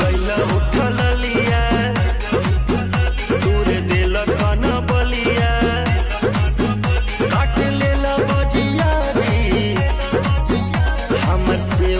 गैला उठल लिया तोरे दिल कन बलिया काट लेला बजिया रे हमर से